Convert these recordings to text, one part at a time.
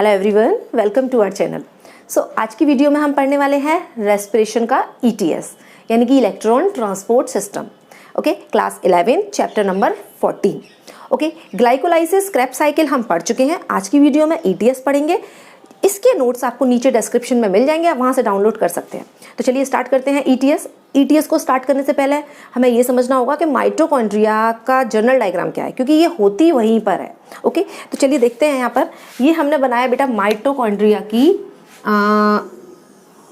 Hello everyone, welcome to our channel. So आज की video में हम पढ़ने वाले हैं रेस्पिरेशन का ईटीएस यानी कि electron transport system. Okay, class 11 chapter number 14। Okay, glycolysis crabs cycle हम पढ़ चुके हैं। आज की वीडियो में ईटीएस पढ़ेंगे। इसके नोट्स आपको नीचे डिस्क्रिप्शन में मिल जाएंगे, आप वहाँ से डाउनलोड कर सकते हैं। तो चलिए स्टार्ट करते हैं ईटीएस। ईटीएस को स्टार्ट करने से पहले हमें ये समझना होगा कि माइटोकॉन्ड्रिया का जनरल डायग्राम क्या है, क्योंकि ये होती वहीं पर है। ओके, तो चलिए देखते हैं। यहाँ पर ये हमने बनाया बेटा माइटोकॉन्ड्रिया की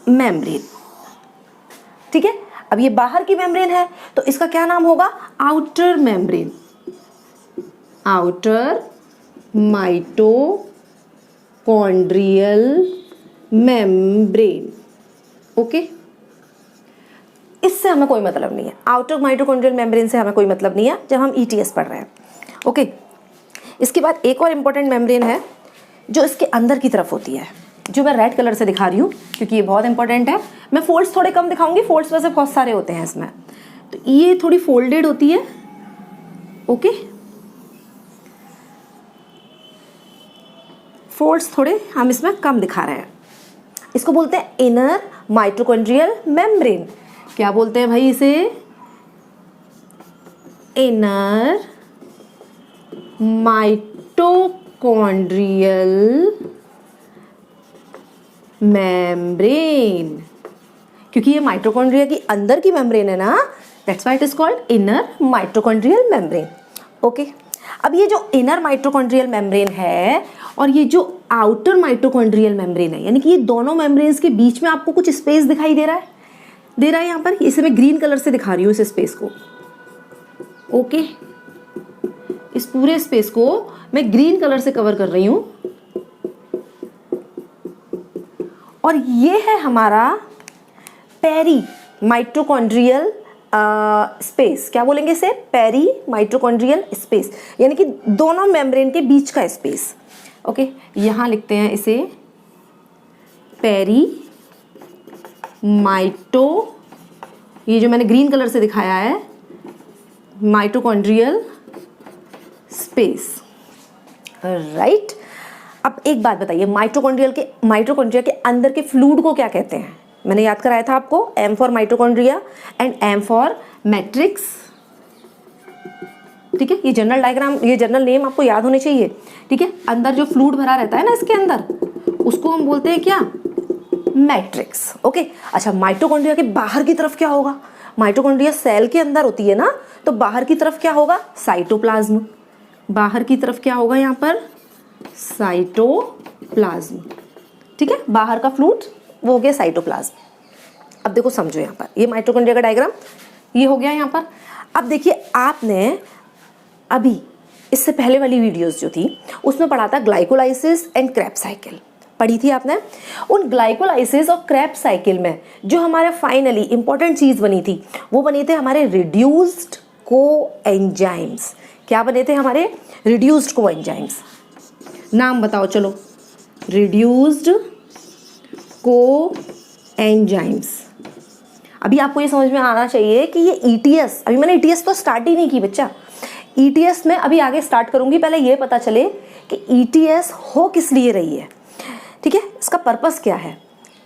मेम्ब्रेन। ठीक है, अब ये बाहर की मेम्ब्रेन है तो इसका क्या नाम होगा? Outer membrane, outer mitochondrial membrane. Okay, इससे हमें कोई मतलब नहीं है। आउटर माइटोकॉन्ड्रियल मेम्ब्रेन से हमें कोई मतलब नहीं है जब हम ईटीएस पढ़ रहे हैं। ओके, इसके बाद एक और इम्पोर्टेंट मेम्ब्रेन है जो इसके अंदर की तरफ होती है, जो मैं रेड कलर से दिखा रही हूँ क्योंकि ये बहुत इंपॉर्टेंट है। मैं फोल्ड्स थोड़े कम दिखाऊंगी, फोल्ड्स वैसे बहुत सारे होते हैं इसमें, तो ये थोड़ी फोल्डेड होती है। ओके, फोल्ड्स थोड़े हम इसमें कम दिखा रहे हैं। इसको बोलते हैं इनर माइटोकॉन्ड्रियल मेम्ब्रेन। क्या बोलते हैं भाई इसे? इनर माइटोकॉन्ड्रियल मेम्ब्रेन, क्योंकि ये माइटोकॉन्ड्रिया की अंदर की मेम्ब्रेन है ना, that's why it is called inner mitochondrial membrane. Okay, अब ये जो इनर माइटोकॉन्ड्रियल मेम्ब्रेन है और ये जो आउटर माइटोकॉन्ड्रियल मेम्ब्रेन है, यानी कि ये दोनों मेम्ब्रेन्स के बीच में आपको कुछ स्पेस दिखाई दे रहा है यहाँ पर। इसे मैं ग्रीन कलर से दिखा रही हूँ, इस स्पेस को। ओके, इस पूरे स्पेस को मैं ग्रीन कलर से कवर कर रही हूँ। और ये है हमारा पेरी माइटोकॉन्ड्रियल स्पेस। क्या बोलेंगे इसे? पेरी माइटोकॉन्ड्रियल स्पेस, यानी कि दोनों मेम्ब्रेन के बीच का स्पेस। ओके, यहाँ लिखते हैं इसे पेरी माइटो, ये जो मैंने ग्रीन कलर से दिखाया है, माइटोकॉन्ड्रियल स्पेस। राइट, अब एक बात बताइए, माइटोकॉन्ड्रिया के अंदर के फ्लूइड को क्या कहते हैं? मैंने याद कराया था आपको, M for mitochondria and M for matrix. ठीक है, ये जनरल डायग्राम, ये जनरल नेम आपको याद होने चाहिए। ठीक है, अंदर जो फ्लूइड भरा रहता है ना इसके अंदर, उसको हम बोलते हैं क्या? मैट्रिक्स। ओके, अच्छा, माइटोकॉन्ड्रिया के बाहर की तरफ क्या होगा? माइटोकॉन्ड्रिया सेल के अंदर होती है ना, तो बाहर की तरफ क्या होगा? साइटोप्लाज्म। बाहर की तरफ क्या होगा यहाँ पर? साइटोप्लाज्म। ठीक है, बाहर का फ्लूइड वो हो गया साइटोप्लाज्म। अब देखो, समझो यहाँ पर ये माइटोकॉन्ड्रिया का डायग्राम ये हो गया यहाँ पर। अब देखिए, आपने अभी इससे पहले वाली वीडियोस जो थी उसमें पढ़ा था ग्लाइकोलाइसिस एंड क्रैब्स साइकिल, पढ़ी थी आपने। उन ग्लाइकोलाइसिस और क्रैब्स साइकिल में जो हमारा फाइनली इंपॉर्टेंट चीज़ बनी थी, वो बने थे हमारे रिड्यूस्ड कोएंजाइम्स। क्या बने थे हमारे? Reduced coenzymes. नाम बताओ चलो। Reduced coenzymes. अभी आपको ये समझ में आना चाहिए कि ये ईटीएस, अभी मैंने ईटीएस तो स्टार्ट ही नहीं की बच्चा। ईटीएस में अभी आगे स्टार्ट करूंगी, पहले ये पता चले कि ईटीएस हो किस लिए रही है। ठीक है, इसका पर्पस क्या है,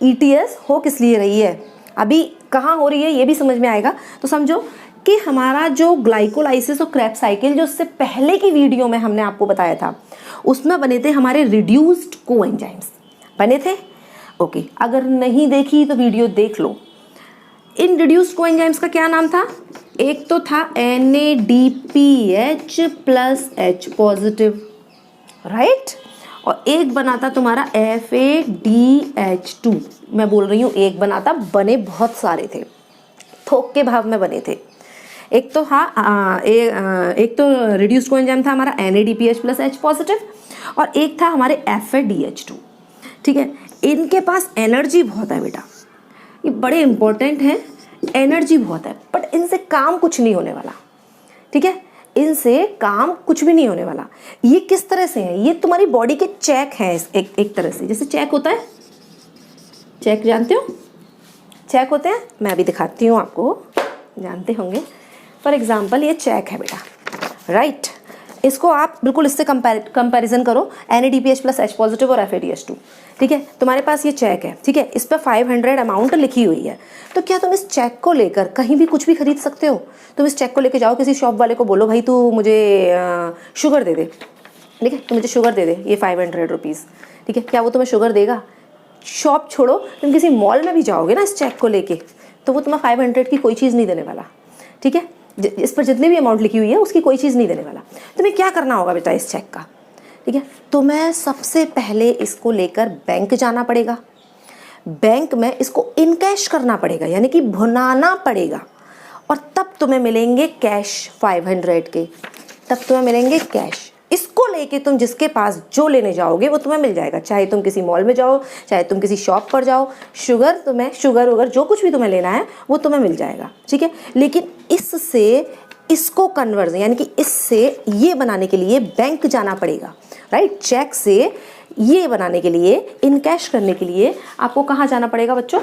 ईटीएस हो किस लिए रही है, अभी कहाँ हो रही है, ये भी समझ में आएगा। तो समझो कि हमारा जो ग्लाइकोलाइसिस और क्रैब्स साइकिल जो उससे पहले की वीडियो में हमने आपको बताया था, उसमें बने थे हमारे रिड्यूस्ड कोएंजाइम्स बने थे। ओके, अगर नहीं देखी तो वीडियो देख लो। इन रिड्यूस्ड कोएंजाइम्स का क्या नाम था? एक तो था NADPH plus H positive, right, और एक बना था तुम्हारा FADH2। मैं बोल रही हूँ एक बना था, बने बहुत सारे थे, थोक के भाव में बने थे। एक तो एक तो रिड्यूस्ड कोएंजाइम था हमारा NADPH प्लस H पॉजिटिव, और एक था हमारे FADH2। ठीक है, इनके पास एनर्जी बहुत है बेटा, ये बड़े इंपॉर्टेंट हैं, एनर्जी बहुत है, बट इनसे काम कुछ नहीं होने वाला। ठीक है, इनसे काम कुछ भी नहीं होने वाला। ये किस तरह से है? ये तुम्हारी बॉडी के चेक हैं, एक तरह से, जैसे चेक होता है, चेक जानते हो, चेक होते हैं। मैं अभी दिखाती हूँ आपको, जानते होंगे। फॉर एग्जाम्पल ये चेक है बेटा, राइट। इसको आप बिल्कुल इससे कंपैरिजन करो, NADPH प्लस H पॉजिटिव और FADH2, ठीक है। तुम्हारे पास ये चेक है, ठीक है, इस पर 500 अमाउंट लिखी हुई है, तो क्या तुम इस चेक को लेकर कहीं भी कुछ भी खरीद सकते हो? तुम इस चेक को लेकर जाओ किसी शॉप वाले को, बोलो भाई तू मुझे शुगर दे दे, ठीक है, तो मुझे शुगर दे दे ये 500 रुपीज़, ठीक है, क्या वो तुम्हें शुगर देगा? शॉप छोड़ो, तुम किसी मॉल में भी जाओगे ना इस चेक को लेके, तो वो तुम्हें 500 की कोई चीज़ नहीं देने वाला, ठीक है। इस पर जितनी भी अमाउंट लिखी हुई है उसकी कोई चीज़ नहीं देने वाला। तुम्हें क्या करना होगा बेटा इस चेक का, ठीक है, तुम्हें सबसे पहले इसको लेकर बैंक जाना पड़ेगा, बैंक में इसको इनकैश करना पड़ेगा, यानी कि भुनाना पड़ेगा, और तब तुम्हें मिलेंगे कैश 500 के, तब तुम्हें मिलेंगे कैश। इसको लेके तुम जिसके पास जो लेने जाओगे वो तुम्हें मिल जाएगा, चाहे तुम किसी मॉल में जाओ, चाहे तुम किसी शॉप पर जाओ, शुगर वगैरह जो कुछ भी तुम्हें लेना है वो तुम्हें मिल जाएगा, ठीक है। लेकिन इससे इसको कन्वर्जन, यानी कि इससे ये बनाने के लिए बैंक जाना पड़ेगा, राइट। चेक से ये बनाने के लिए, इनकैश करने के लिए आपको कहाँ जाना पड़ेगा बच्चों?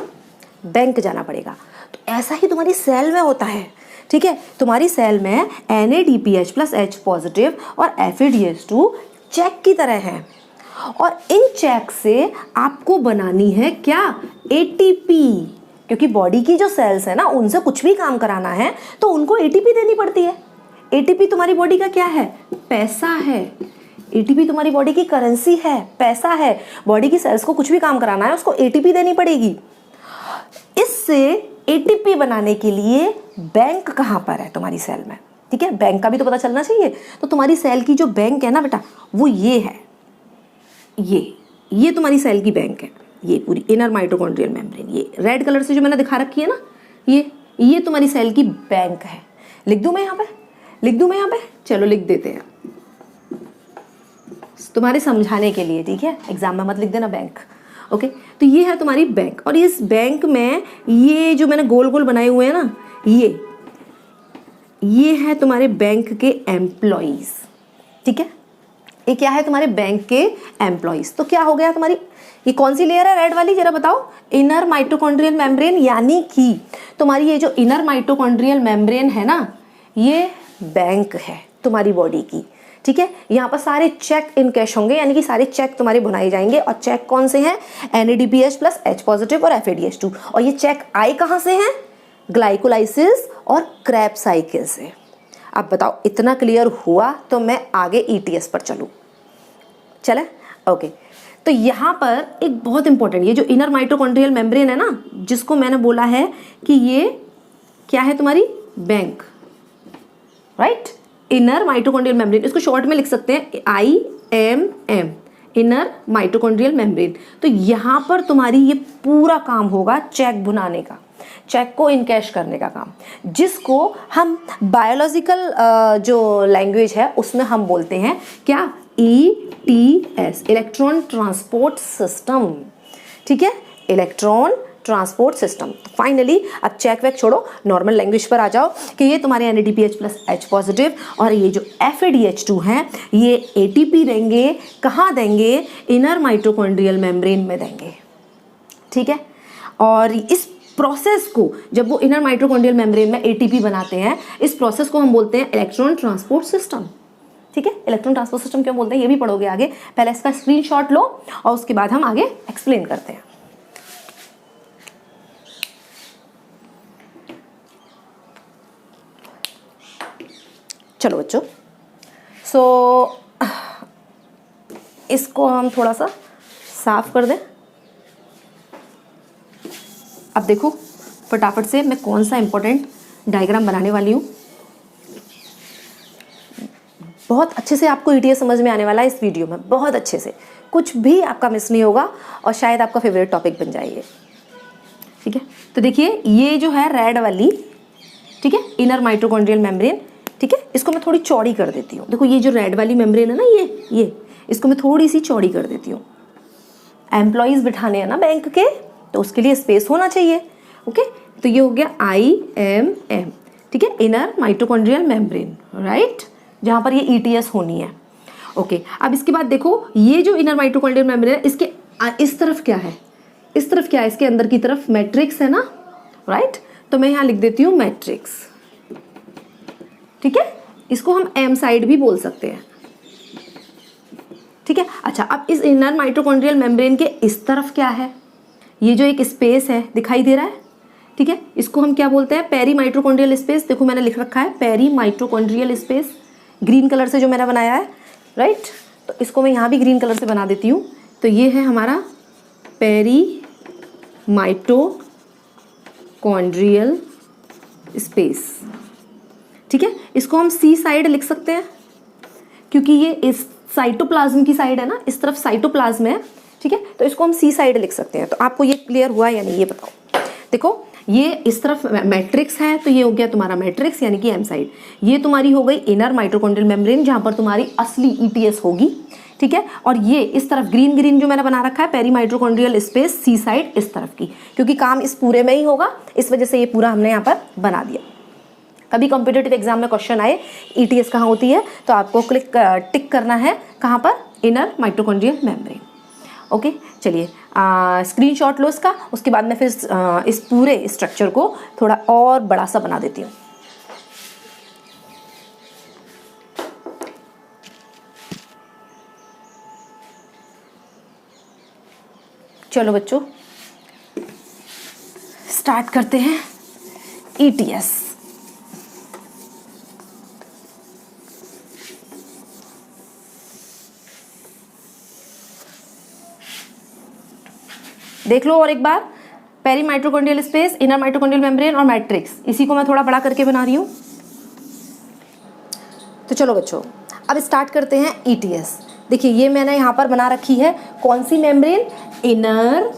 बैंक जाना पड़ेगा। तो ऐसा ही तुम्हारी सेल में होता है, ठीक है। तुम्हारी सेल में NADPH प्लस H पॉजिटिव और FADH2 चेक की तरह है, और इन चेक से आपको बनानी है क्या? ATP, क्योंकि बॉडी की जो सेल्स है ना उनसे कुछ भी काम कराना है तो उनको ATP देनी पड़ती है। ATP तुम्हारी बॉडी का क्या है? पैसा है। ATP तुम्हारी बॉडी की करेंसी है, पैसा है। बॉडी की सेल्स को कुछ भी काम कराना है उसको ATP देनी पड़ेगी। इससे ATP बनाने के लिए बैंक कहाँ पर है तुम्हारी सेल में, ठीक है, बैंक का भी तो पता चलना चाहिए। तो तुम्हारी सेल की जो बैंक है ना बेटा वो ये है, ये तुम्हारी सेल की बैंक है, ये पूरी इनर माइटोकॉन्ड्रियल मेम्ब्रेन, ये रेड कलर से जो मैंने दिखा रखी है ना, ये तुम्हारी सेल की बैंक है। लिख दूं मैं यहाँ पे? चलो लिख देते हैं तुम्हारे समझाने के लिए, ठीक है, एग्जाम में मत लिख देना बैंक, ओके। तो ये है तुम्हारी बैंक, और इस बैंक में ये जो मैंने गोल गोल बनाए हुए हैं ना, ये है तुम्हारे बैंक के एम्प्लॉइज, ठीक है। ये क्या है? तुम्हारे बैंक के एम्प्लॉइज। तो क्या हो गया तुम्हारी, ये कौन सी लेयर है रेड वाली, जरा बताओ? इनर माइटोकॉन्ड्रियल मेम्ब्रेन, यानी कि तुम्हारी ये जो इनर माइटोकॉन्ड्रियल मेम्ब्रेन है ना, ये बैंक है तुम्हारी बॉडी की, ठीक है। यहाँ पर सारे चेक इनकैश होंगे, यानी कि सारे चेक तुम्हारे बुनाए जाएंगे, और चेक कौन से हैं? NADPH प्लस H पॉजिटिव और FADH2, और ये चेक आए कहाँ से हैं? ग्लाइकोलाइसिस और क्रैब साइकिल से। अब बताओ इतना क्लियर हुआ तो मैं आगे ETS पर चलूँ, चले, ओके। तो यहाँ पर एक बहुत इंपॉर्टेंट, ये जो इनर माइटोकॉन्ड्रियल मेम्ब्रेन है ना, जिसको मैंने बोला है कि ये क्या है तुम्हारी bank, right, inner mitochondrial membrane, इसको शॉर्ट में लिख सकते हैं IMM, इनर माइटोकॉन्ड्रियल मेम्ब्रेन। तो यहाँ पर तुम्हारी ये पूरा काम होगा चेक भुनाने का, चेक को इनकैश करने का काम, जिसको हम बायोलॉजिकल जो लैंग्वेज है उसमें हम बोलते हैं क्या? ETS, इलेक्ट्रॉन ट्रांसपोर्ट सिस्टम, ठीक है, इलेक्ट्रॉन ट्रांसपोर्ट सिस्टम। तो फाइनली अब चेक वेक छोड़ो, नॉर्मल लैंग्वेज पर आ जाओ कि ये तुम्हारे NADPH प्लस H पॉजिटिव और ये जो FADH2 हैं ये ATP देंगे, कहाँ देंगे? इनर माइटोकॉन्ड्रियल मेम्ब्रेन में देंगे, ठीक है। और इस प्रोसेस को, जब वो इनर माइटोकॉन्ड्रियल मेम्ब्रेन में ATP बनाते हैं, इस प्रोसेस को हम बोलते हैं इलेक्ट्रॉन ट्रांसपोर्ट सिस्टम, ठीक है। इलेक्ट्रॉन ट्रांसपोर्ट सिस्टम क्यों बोलते हैं ये भी पढ़ोगे आगे, पहले इसका स्क्रीनशॉट लो और उसके बाद हम आगे एक्सप्लेन करते हैं। चलो बच्चों, इसको हम थोड़ा सा साफ कर दें। अब देखो फटाफट से मैं कौन सा इंपॉर्टेंट डायग्राम बनाने वाली हूँ। बहुत अच्छे से आपको ETS समझ में आने वाला है इस वीडियो में, बहुत अच्छे से, कुछ भी आपका मिस नहीं होगा और शायद आपका फेवरेट टॉपिक बन जाएगी, ठीक है। तो देखिए ये जो है रेड वाली, ठीक है, इनर माइटोकॉन्ड्रियल मेम्ब्रेन, ठीक है, इसको मैं थोड़ी चौड़ी कर देती हूँ। देखो ये जो रेड वाली मेम्ब्रेन है ना, ये इसको मैं थोड़ी सी चौड़ी कर देती हूँ। एम्प्लॉइज बिठाने हैं ना बैंक के, तो उसके लिए स्पेस होना चाहिए, ओके। तो ये हो गया IMM, ठीक है, इनर माइटोकॉन्ड्रियल मेम्ब्रेन, राइट, जहाँ पर ये ETS होनी है, ओके। अब इसके बाद देखो ये जो इनर माइटोकॉन्ड्रियल मेम्ब्रेन है, इसके इस तरफ क्या है? इस तरफ क्या है? इसके अंदर की तरफ मैट्रिक्स है ना, राइट। तो मैं यहाँ लिख देती हूँ मैट्रिक्स, ठीक है, इसको हम M साइड भी बोल सकते हैं, ठीक है। अच्छा, अब इस इनर माइटोकॉन्ड्रियल मेम्ब्रेन के इस तरफ क्या है, ये जो एक स्पेस है दिखाई दे रहा है, ठीक है, इसको हम क्या बोलते हैं, पेरी माइटोकॉन्ड्रियल स्पेस। देखो मैंने लिख रखा है peri mitochondrial space, green colour से जो मैंने बनाया है, राइट। तो इसको मैं यहाँ भी ग्रीन कलर से बना देती हूँ। तो ये है हमारा पेरी माइटोकॉन्ड्रियल स्पेस, ठीक है। इसको हम सी साइड लिख सकते हैं क्योंकि ये इस साइटोप्लाज्म की साइड है ना, इस तरफ साइटोप्लाज्म है, ठीक है। तो इसको हम सी साइड लिख सकते हैं। तो आपको ये क्लियर हुआ या नहीं ये बताओ। देखो ये इस तरफ मैट्रिक्स है, तो ये हो गया तुम्हारा मैट्रिक्स यानी कि एम साइड। ये तुम्हारी हो गई इनर माइटोकॉन्ड्रियल मेम्ब्रेन जहां पर तुम्हारी असली ईटीएस होगी, ठीक है। और ये इस तरफ ग्रीन ग्रीन जो मैंने बना रखा है पेरी माइटोकॉन्ड्रियल स्पेस सी साइड इस तरफ की, क्योंकि काम इस पूरे में ही होगा, इस वजह से ये पूरा हमने यहाँ पर बना दिया। कभी कॉम्पिटिटिव एग्जाम में क्वेश्चन आए ईटीएस कहाँ होती है, तो आपको टिक करना है कहाँ पर, इनर माइटोकॉन्ड्रियल मेम्ब्रेन। ओके, चलिए स्क्रीनशॉट लो इसका, उसके बाद मैं फिर इस पूरे स्ट्रक्चर को थोड़ा और बड़ा सा बना देती हूँ। चलो बच्चों स्टार्ट करते हैं ईटीएस। देख लो और एक बार, peri mitochondrial space, inner mitochondrial membrane और मैट्रिक्स, इसी को मैं थोड़ा बड़ा करके बना रही हूँ। तो चलो बच्चों अब स्टार्ट करते हैं ईटीएस। देखिए ये मैंने यहाँ पर बना रखी है कौन सी मेम्ब्रेन, इनर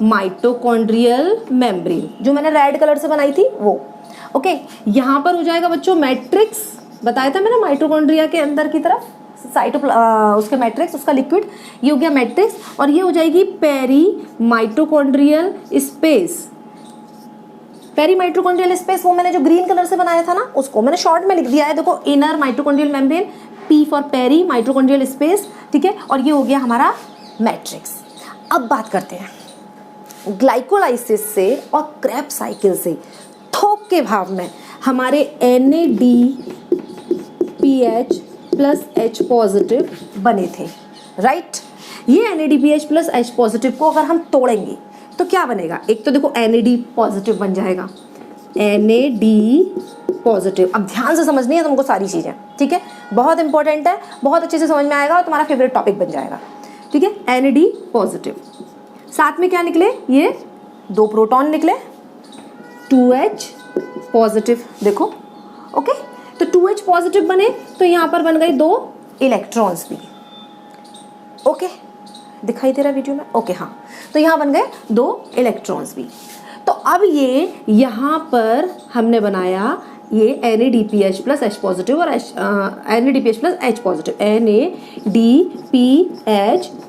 माइटोकॉन्ड्रियल मेम्ब्रेन, जो मैंने रेड कलर से बनाई थी वो। ओके, यहाँ पर हो जाएगा बच्चों मैट्रिक्स, बताया था मैंने माइटोकॉन्ड्रिया के अंदर की तरफ उसके मैट्रिक्स, उसका लिक्विड, ये हो गया मैट्रिक्स। और ये हो जाएगी peri mitochondrial space. Peri mitochondrial space वो मैंने जो ग्रीन कलर से बनाया था ना, उसको मैंने शॉर्ट में लिख दिया है, देखो inner mitochondrial membrane, P for peri mitochondrial space, ठीक है। और ये हो गया हमारा मैट्रिक्स। अब बात करते हैं ग्लाइकोलाइसिस से और क्रेब्स साइकिल से थोक के भाव में हमारे NADPH प्लस H पॉजिटिव बने थे, राइट। ये NADPH प्लस H पॉजिटिव को अगर हम तोड़ेंगे तो क्या बनेगा, एक तो देखो NAD पॉजिटिव बन जाएगा, NAD पॉजिटिव। अब ध्यान से समझनी है तुमको सारी चीज़ें, ठीक है, बहुत इंपॉर्टेंट है, बहुत अच्छे से समझ में आएगा और तुम्हारा फेवरेट टॉपिक बन जाएगा, ठीक है। NAD पॉजिटिव, साथ में क्या निकले, ये 2 प्रोटॉन निकले, 2H पॉजिटिव, देखो। ओके, तो 2H पॉजिटिव बने तो यहाँ पर बन गए 2 इलेक्ट्रॉन्स भी। ओके, दिखाई दे रहा वीडियो में, ओके हाँ। तो यहाँ बन गए 2 इलेक्ट्रॉन्स भी। तो अब ये यहाँ पर हमने बनाया ये NADPH प्लस H पॉजिटिव और NADPH plus H positive, NADPH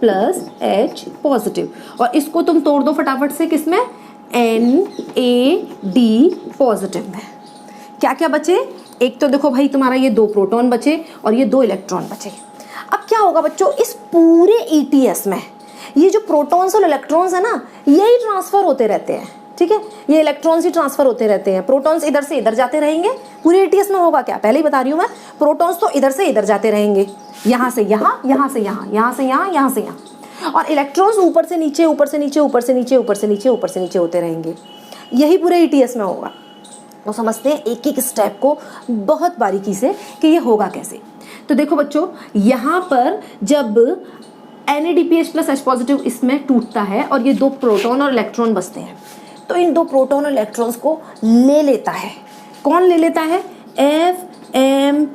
plus H positive. और इसको तुम तोड़ दो फटाफट से, किसमें, NAD पॉजिटिव में। क्या क्या बचे, एक तो देखो भाई तुम्हारा ये 2 प्रोटॉन बचे और ये 2 इलेक्ट्रॉन बचे। अब क्या होगा बच्चों, इस पूरे ETS में ये जो प्रोटॉन्स और इलेक्ट्रॉन्स है ना, यही ट्रांसफर होते रहते हैं, ठीक है। ये इलेक्ट्रॉन्स ही ट्रांसफर होते रहते हैं, प्रोटॉन्स इधर से इधर जाते रहेंगे। पूरे ETS में होगा क्या, पहले ही बता रही हूँ मैं, प्रोटॉन्स तो इधर से इधर जाते रहेंगे, यहाँ से यहाँ, यहाँ से यहाँ, यहाँ से यहाँ, यहाँ से यहाँ। और इलेक्ट्रॉन्स ऊपर से नीचे, ऊपर से नीचे, ऊपर से नीचे, ऊपर से नीचे, ऊपर से नीचे होते रहेंगे। यही पूरे ETS में होगा। तो समझते हैं एक एक स्टेप को बहुत बारीकी से कि ये होगा कैसे। तो देखो बच्चों, यहाँ पर जब NADPH प्लस H पॉजिटिव इसमें टूटता है और ये 2 प्रोटॉन और इलेक्ट्रॉन बचते हैं, तो इन 2 प्रोटॉन और इलेक्ट्रॉन्स को ले लेता है। कौन ले लेता है, FMN,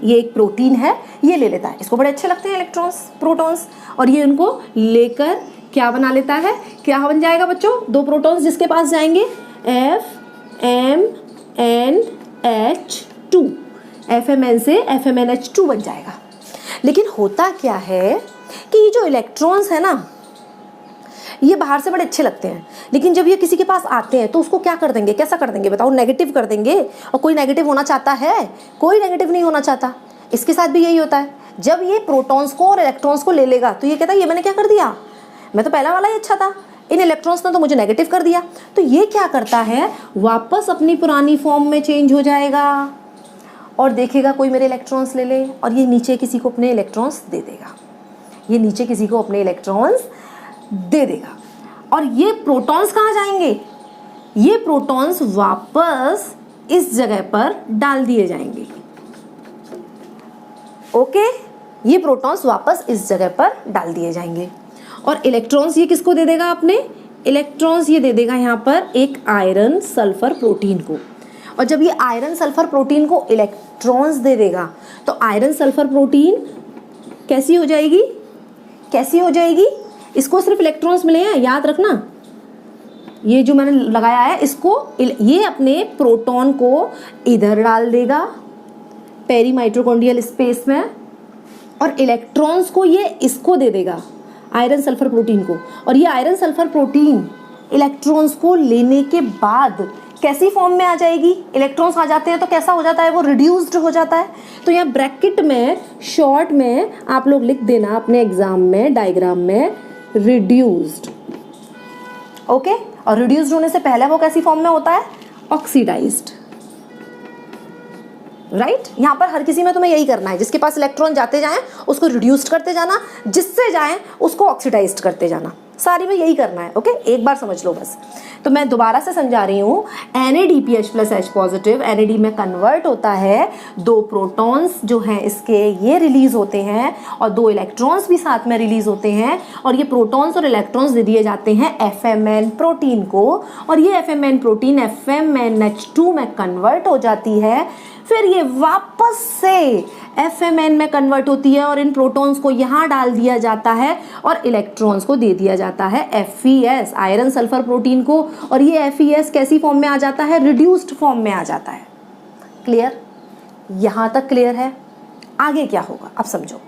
ये एक प्रोटीन है, ये ले लेता है। इसको बड़े अच्छे लगते हैं इलेक्ट्रॉन्स, प्रोटॉन्स, और ये उनको लेकर क्या बना लेता है, क्या बन जाएगा बच्चों, 2 प्रोटॉन्स जिसके पास जाएंगे FMNH2, FMN से FMNH2 बन जाएगा। लेकिन होता क्या है कि ये जो इलेक्ट्रॉन्स है ना, ये बाहर से बड़े अच्छे लगते हैं, लेकिन जब ये किसी के पास आते हैं तो उसको क्या कर देंगे, कैसा कर देंगे बताओ, नेगेटिव कर देंगे। और कोई नेगेटिव होना चाहता है, कोई नेगेटिव नहीं होना चाहता। इसके साथ भी यही होता है, जब ये प्रोटॉन्स को और इलेक्ट्रॉन्स को ले लेगा तो ये कहता है ये मैंने क्या कर दिया, मैं तो पहला वाला ही अच्छा था, इन इलेक्ट्रॉन्स ने तो मुझे नेगेटिव कर दिया। तो ये क्या करता है, वापस अपनी पुरानी फॉर्म में चेंज हो जाएगा और देखेगा कोई मेरे इलेक्ट्रॉन्स ले ले, और ये नीचे किसी को अपने इलेक्ट्रॉन्स दे देगा। ये नीचे किसी को अपने इलेक्ट्रॉन्स दे देगा। और ये प्रोटॉन्स कहाँ जाएंगे? ये प्रोटॉन्स वापस इस जगह पर डाल दिए जाएंगे। ओके, ये प्रोटॉन्स वापस इस जगह पर डाल दिए जाएंगे। और इलेक्ट्रॉन्स ये किसको दे देगा? अपने इलेक्ट्रॉन्स ये दे देगा यहाँ पर एक आयरन सल्फर प्रोटीन को। और जब ये आयरन सल्फर प्रोटीन को इलेक्ट्रॉन्स दे देगा तो आयरन सल्फर प्रोटीन कैसी हो जाएगी? कैसी हो जाएगी? इसको सिर्फ इलेक्ट्रॉन्स मिले हैं, याद रखना। ये जो मैंने लगाया है इसको, ये अपने प्रोटॉन को इधर डाल देगा पेरी माइटोकॉन्ड्रियल स्पेस में, और इलेक्ट्रॉन्स को ये इसको दे देगा आयरन सल्फर प्रोटीन को। और ये आयरन सल्फर प्रोटीन इलेक्ट्रॉन्स को लेने के बाद कैसी फॉर्म में आ जाएगी? इलेक्ट्रॉन्स आ जाते हैं तो कैसा हो जाता है? वो रिड्यूस्ड हो जाता है। तो यहाँ ब्रैकेट में शॉर्ट में आप लोग लिख देना अपने एग्जाम में डायग्राम में रिड्यूस्ड। ओके, और रिड्यूस्ड होने से पहले वो कैसी फॉर्म में होता है? ऑक्सीडाइज्ड। राइट, यहाँ पर हर किसी में तुम्हें यही करना है, जिसके पास इलेक्ट्रॉन जाते जाएं उसको रिड्यूस्ड करते जाना, जिससे जाएं उसको ऑक्सीडाइज्ड करते जाना। सारी में यही करना है। ओके, एक बार समझ लो बस। तो मैं दोबारा से समझा रही हूँ, NADPH plus H positive NAD में कन्वर्ट होता है, 2 प्रोटॉन्स जो हैं इसके ये रिलीज होते हैं और 2 इलेक्ट्रॉन्स भी साथ में रिलीज होते हैं, और ये प्रोटॉन्स और इलेक्ट्रॉन्स दे दिए जाते हैं FMN प्रोटीन को, और ये FMN प्रोटीन FMNH2 में कन्वर्ट हो जाती है। फिर ये वापस से FMN में कन्वर्ट होती है और इन प्रोटॉन्स को यहाँ डाल दिया जाता है और इलेक्ट्रॉन्स को दे दिया जाता है FeS आयरन सल्फर प्रोटीन को, और ये FeS कैसी फॉर्म में आ जाता है? रिड्यूस्ड फॉर्म में आ जाता है। क्लियर? यहाँ तक क्लियर है? आगे क्या होगा अब समझो।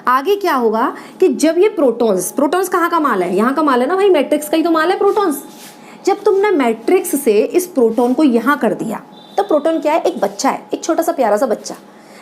आगे क्या होगा कि जब ये प्रोटॉन्स कहाँ का माल है? यहाँ का माल है ना भाई, मैट्रिक्स का ही तो माल है प्रोटॉन्स। जब तुमने मैट्रिक्स से इस प्रोटॉन को यहाँ कर दिया तो प्रोटॉन क्या है? एक बच्चा है, एक छोटा सा प्यारा सा बच्चा।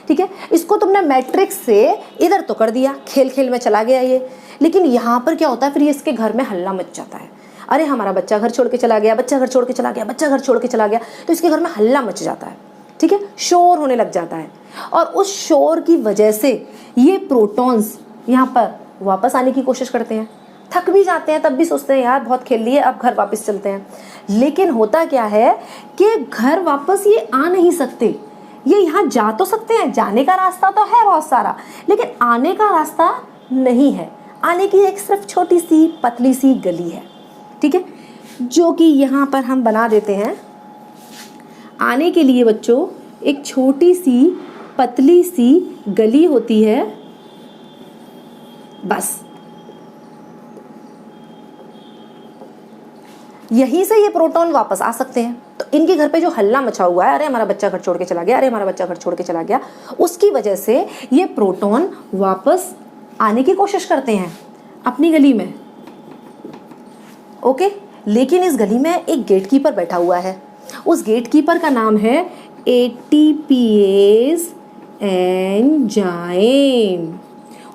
ठीक है, इसको तुमने मैट्रिक्स से इधर तो कर दिया, खेल खेल में चला गया ये, लेकिन यहाँ पर क्या होता है? फिर ये इसके घर में हल्ला मच जाता है। अरे हमारा बच्चा घर छोड़ के चला गया, बच्चा घर छोड़ के चला गया, बच्चा घर छोड़ के चला गया, तो इसके घर में हल्ला मच जाता है। ठीक है, शोर होने लग जाता है, और उस शोर की वजह से ये प्रोटॉन्स यहाँ पर वापस आने की कोशिश करते हैं। थक भी जाते हैं, तब भी सोचते हैं यार बहुत खेल लिए, अब घर वापस चलते हैं। लेकिन होता क्या है कि घर वापस ये आ नहीं सकते। ये यहाँ जा तो सकते हैं, जाने का रास्ता तो है बहुत सारा, लेकिन आने का रास्ता नहीं है। आने की एक सिर्फ छोटी सी पतली सी गली है। ठीक है, जो कि यहाँ पर हम बना देते हैं। आने के लिए बच्चों एक छोटी सी पतली सी गली होती है, बस यहीं से ये प्रोटॉन वापस आ सकते हैं। तो इनके घर पे जो हल्ला मचा हुआ है, अरे हमारा बच्चा घर छोड़ के चला गया, अरे हमारा बच्चा घर छोड़ के चला गया, उसकी वजह से ये प्रोटॉन वापस आने की कोशिश करते हैं अपनी गली में। ओके, लेकिन इस गली में एक गेटकीपर बैठा हुआ है। उस गेटकीपर का नाम है ATPase एंजाइम।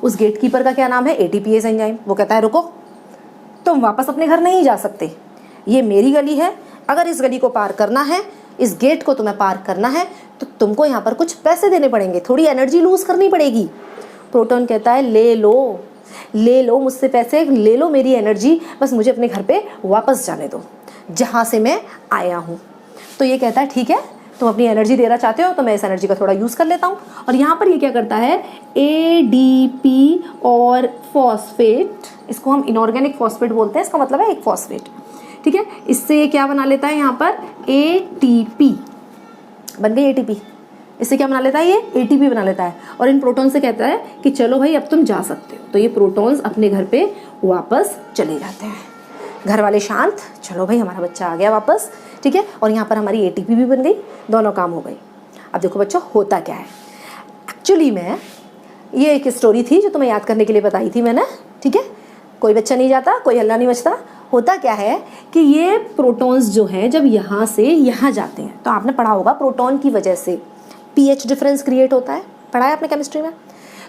उस गेटकीपर का क्या नाम है? ATPase enzyme. वो कहता है रुको, तुम वापस अपने घर नहीं जा सकते, ये मेरी गली है, अगर इस गली को पार करना है, इस गेट को तुम्हें पार करना है, तो तुमको यहाँ पर कुछ पैसे देने पड़ेंगे, थोड़ी एनर्जी लूज करनी पड़ेगी। प्रोटॉन कहता है ले लो मुझसे पैसे, ले लो मेरी एनर्जी, बस मुझे अपने घर पे वापस जाने दो जहाँ से मैं आया हूँ। तो ये कहता है ठीक है, तुम अपनी एनर्जी देना चाहते हो तो मैं इस एनर्जी का थोड़ा यूज़ कर लेता हूँ। और यहाँ पर ये क्या करता है? ADP और फॉस्फेट, इसको हम इनऑर्गेनिक फॉस्फेट बोलते हैं, इसका मतलब है एक फॉस्फेट। ठीक है, इससे ये क्या बना लेता है? यहाँ पर ATP बन गई ATP। इससे क्या बना लेता है? ये ATP बना लेता है, और इन प्रोटॉन से कहता है कि चलो भाई अब तुम जा सकते हो। तो ये प्रोटॉन्स अपने घर पे वापस चले जाते हैं। घर वाले शांत, चलो भाई हमारा बच्चा आ गया वापस। ठीक है, और यहाँ पर हमारी ATP भी बन गई, दोनों काम हो गई। अब देखो बच्चों होता क्या है। एक्चुअली में ये एक स्टोरी थी जो तुम्हें याद करने के लिए बताई थी मैंने। ठीक है, कोई बच्चा नहीं जाता, कोई हल्ला नहीं मचता। होता क्या है कि ये प्रोटॉन्स जो हैं जब यहाँ से यहाँ जाते हैं, तो आपने पढ़ा होगा प्रोटॉन की वजह से pH डिफरेंस क्रिएट होता है, पढ़ा है आपने केमिस्ट्री में।